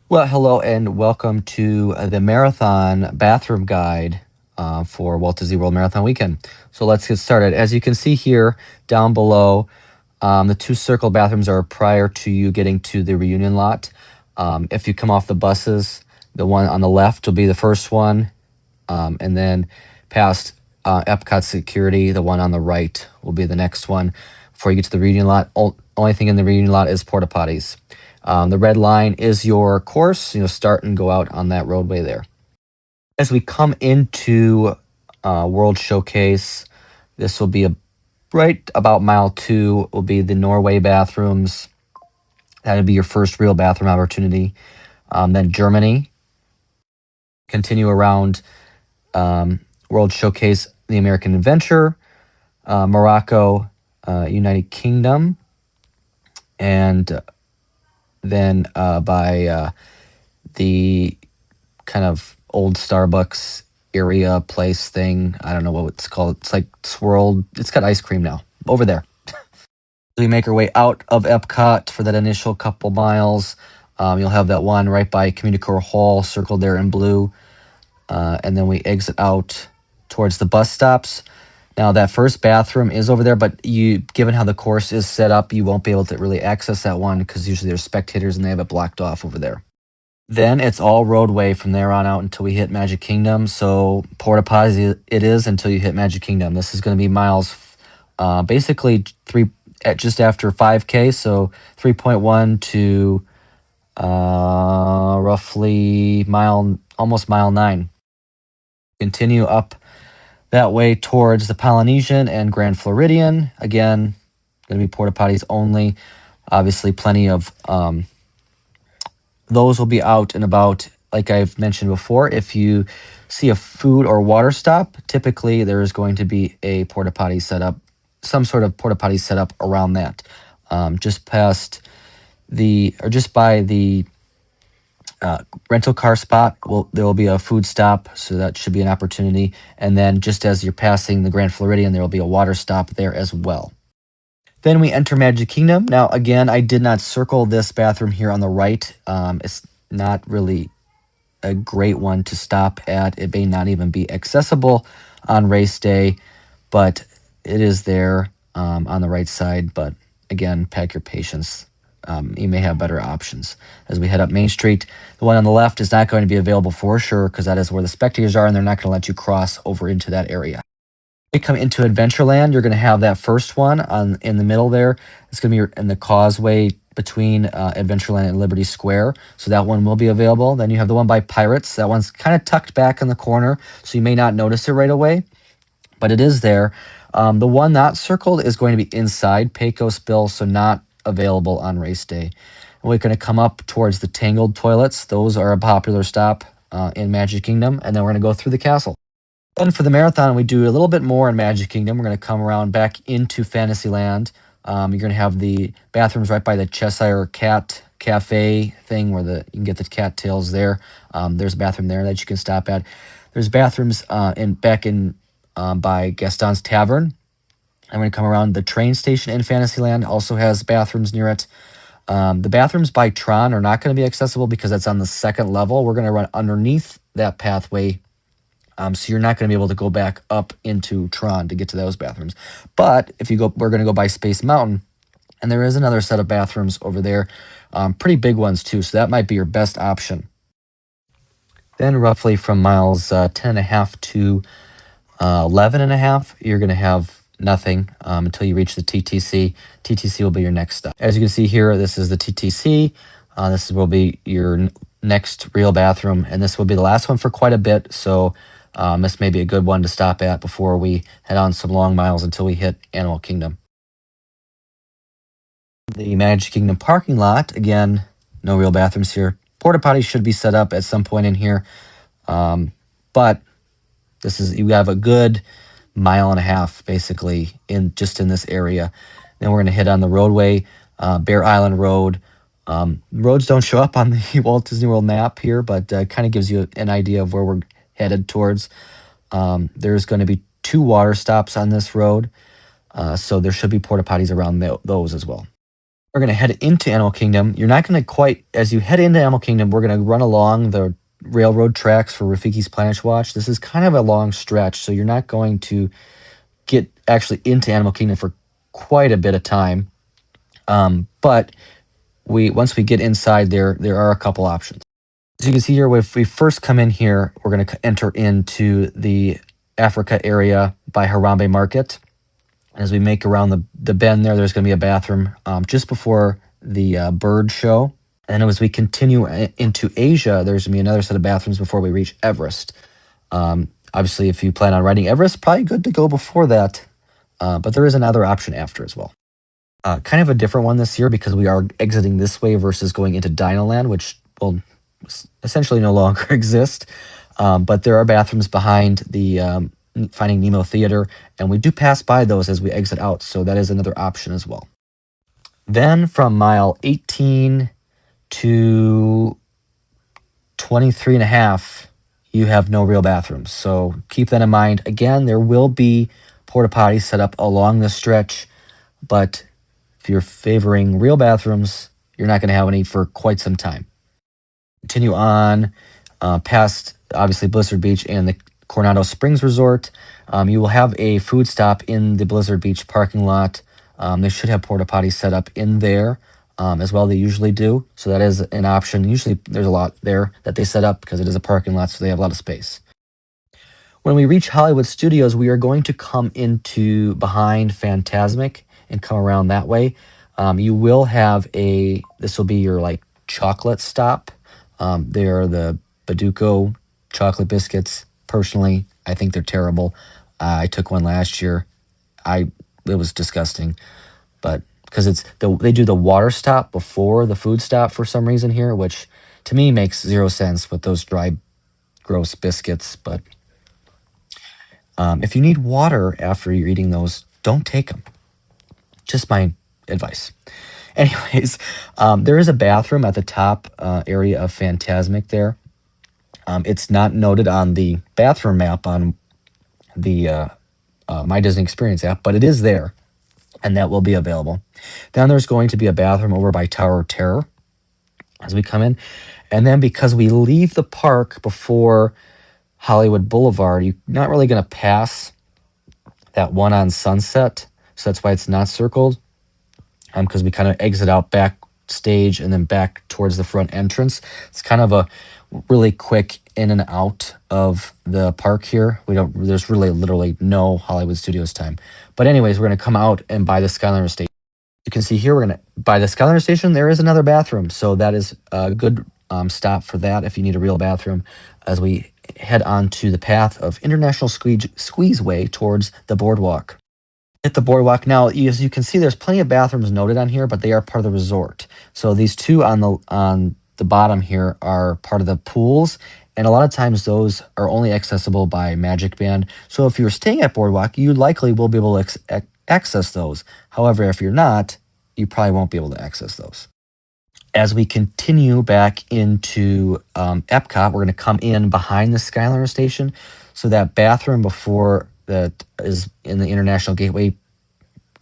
Well, hello and welcome to the marathon bathroom guide for Walt Disney World Marathon weekend. So let's get started. As you can see here down below, the two circle bathrooms are prior to you getting to the reunion lot. If you come off the buses, the one on the left will be the first one, and then past Epcot security, the one on the right will be the next one. Before you get to the reunion lot, only thing in the reunion lot is porta potties. The red line is your course. Start and go out on that roadway there. As we come into World Showcase, this will be right about mile 2 will be the Norway bathrooms. That'll be your first real bathroom opportunity. Then Germany. Continue around World Showcase, the American Adventure, Morocco, United Kingdom, and then by the kind of old Starbucks area place thing. I don't know what it's called. It's like swirled. It's got ice cream now over there. We make our way out of Epcot for that initial couple miles. You'll have that one right by Communicore Hall circled there in blue. And then we exit out towards the bus stops. Now that first bathroom is over there, but given how the course is set up, you won't be able to really access that one because usually there's spectators and they have it blocked off over there. Then it's all roadway from there on out until we hit Magic Kingdom. So porta potties it is until you hit Magic Kingdom. This is going to be miles, basically at just after 5K, so 3.1 to roughly almost mile 9. Continue up that way towards the Polynesian and Grand Floridian. Again, going to be porta potties only. Obviously, plenty of those will be out and about. Like I've mentioned before, if you see a food or water stop, typically there is going to be a porta potty set up, some sort of porta potty set up around that, just by the rental car spot. There will be a food stop, so that should be an opportunity. And then just as you're passing the Grand Floridian, there will be a water stop there as well. Then we enter Magic Kingdom. Now, again, I did not circle this bathroom here on the right. It's not really a great one to stop at. It may not even be accessible on race day, but it is there on the right side. But again, pack your patience. You may have better options. As we head up Main Street, the one on the left is not going to be available for sure because that is where the spectators are, and they're not going to let you cross over into that area. We come into Adventureland, you're going to have that first one in the middle there. It's going to be in the causeway between Adventureland and Liberty Square. So that one will be available. Then you have the one by Pirates. That one's kind of tucked back in the corner, so you may not notice it right away, but it is there. The one not circled is going to be inside Pecos Bill, so not available on race day. And we're going to come up towards the Tangled Toilets. Those are a popular stop in Magic Kingdom. And then we're going to go through the castle. Then for the marathon, we do a little bit more in Magic Kingdom. We're going to come around back into Fantasyland. You're going to have the bathrooms right by the Cheshire Cat Cafe thing where you can get the cattails there. There's a bathroom there that you can stop at. There's bathrooms back in by Gaston's Tavern. I'm going to come around the train station in Fantasyland. Also has bathrooms near it. The bathrooms by Tron are not going to be accessible because that's on the second level. We're going to run underneath that pathway. So you're not going to be able to go back up into Tron to get to those bathrooms. But we're going to go by Space Mountain, and there is another set of bathrooms over there, pretty big ones too. So that might be your best option. Then roughly from miles 10.5 to 11.5, you're going to have nothing until you reach the TTC. TTC will be your next stop. As you can see here, this is the TTC. This will be your next real bathroom, and this will be the last one for quite a bit. So this may be a good one to stop at before we head on some long miles until we hit Animal Kingdom. The Magic Kingdom parking lot, again, no real bathrooms here. Porta potties should be set up at some point in here, but you have a good 1.5 miles basically in this area. Then we're going to hit on the roadway, Bear Island Road. Roads don't show up on the Walt Disney World map here, but kind of gives you an idea of where we're headed towards. There's going to be 2 water stops on this road, so there should be porta potties around those as well. We're going to head into Animal Kingdom. You're not going to quite, as you head into Animal Kingdom, we're going to run along the railroad tracks for Rafiki's Planet Watch. This is kind of a long stretch, so you're not going to get actually into Animal Kingdom for quite a bit of time. But once we get inside there are a couple options. As you can see here, if we first come in here, we're going to enter into the Africa area by Harambe Market. As we make around the bend there's going to be a bathroom just before the bird show. And as we continue into Asia, there's going to be another set of bathrooms before we reach Everest. Obviously, if you plan on riding Everest, probably good to go before that. But there is another option after as well. Kind of a different one this year because we are exiting this way versus going into Dinoland, which will essentially no longer exist. But there are bathrooms behind the Finding Nemo Theater, and we do pass by those as we exit out, so that is another option as well. Then from mile 18 to 23 and a half, you have no real bathrooms. So keep that in mind. Again, there will be porta potties set up along the stretch, but if you're favoring real bathrooms, you're not going to have any for quite some time. Continue on past, obviously, Blizzard Beach and the Coronado Springs Resort. You will have a food stop in the Blizzard Beach parking lot. They should have porta potties set up in there as well. They usually do. So that is an option. Usually there's a lot there that they set up because it is a parking lot, so they have a lot of space. When we reach Hollywood Studios, we are going to come into behind Fantasmic and come around that way. You will have this will be your like chocolate stop. They are the Baduco chocolate biscuits. Personally, I think they're terrible. I took one last year. It was disgusting, but because they do the water stop before the food stop for some reason here, which to me makes zero sense with those dry, gross biscuits. But if you need water after you're eating those, don't take them. Just my advice. Anyways, there is a bathroom at the top area of Fantasmic there. It's not noted on the bathroom map on the My Disney Experience app, but it is there, and that will be available. Then there's going to be a bathroom over by Tower of Terror as we come in. And then because we leave the park before Hollywood Boulevard, you're not really going to pass that one on Sunset, so that's why it's not circled, because we kind of exit out backstage and then back towards the front entrance. It's kind of a really quick in and out of the park here. There's really literally no Hollywood Studios time. But anyways, we're going to come out and by the Skyliner Station. You can see here, by the Skyliner Station, there is another bathroom. So that is a good stop for that if you need a real bathroom as we head on to the path of International Squeezeway towards the boardwalk. Hit the boardwalk. Now, as you can see, there's plenty of bathrooms noted on here, but they are part of the resort. So these two on the bottom here are part of the pools, and a lot of times those are only accessible by Magic Band. So if you're staying at Boardwalk, you likely will be able to access those. However, if you're not, you probably won't be able to access those. As we continue back into Epcot, we're going to come in behind the Skyliner Station. So that bathroom before that is in the International Gateway you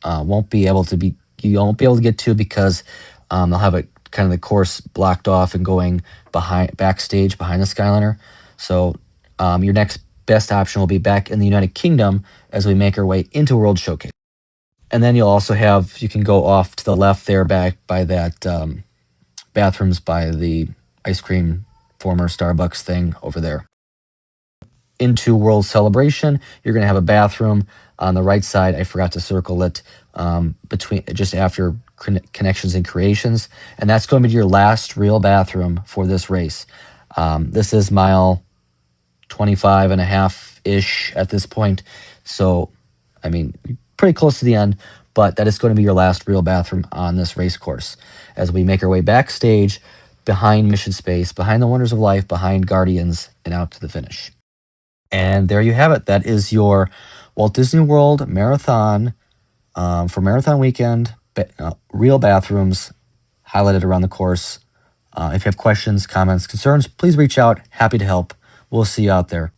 won't be able to get to because they'll have a kind of the course blocked off and going backstage behind the Skyliner. So your next best option will be back in the United Kingdom as we make our way into World Showcase. And then you can go off to the left there back by that bathrooms by the ice cream former Starbucks thing over there. Into World Celebration, you're going to have a bathroom on the right side. I forgot to circle it just after Connections and Creations, and that's going to be your last real bathroom for this race. This is mile 25 and a half-ish at this point, so I mean pretty close to the end, but that is going to be your last real bathroom on this race course as we make our way backstage behind Mission Space, behind the Wonders of Life, behind Guardians, and out to the finish. And there you have it. That is your Walt Disney World Marathon for Marathon Weekend. Real bathrooms highlighted around the course. If you have questions, comments, concerns, please reach out. Happy to help. We'll see you out there.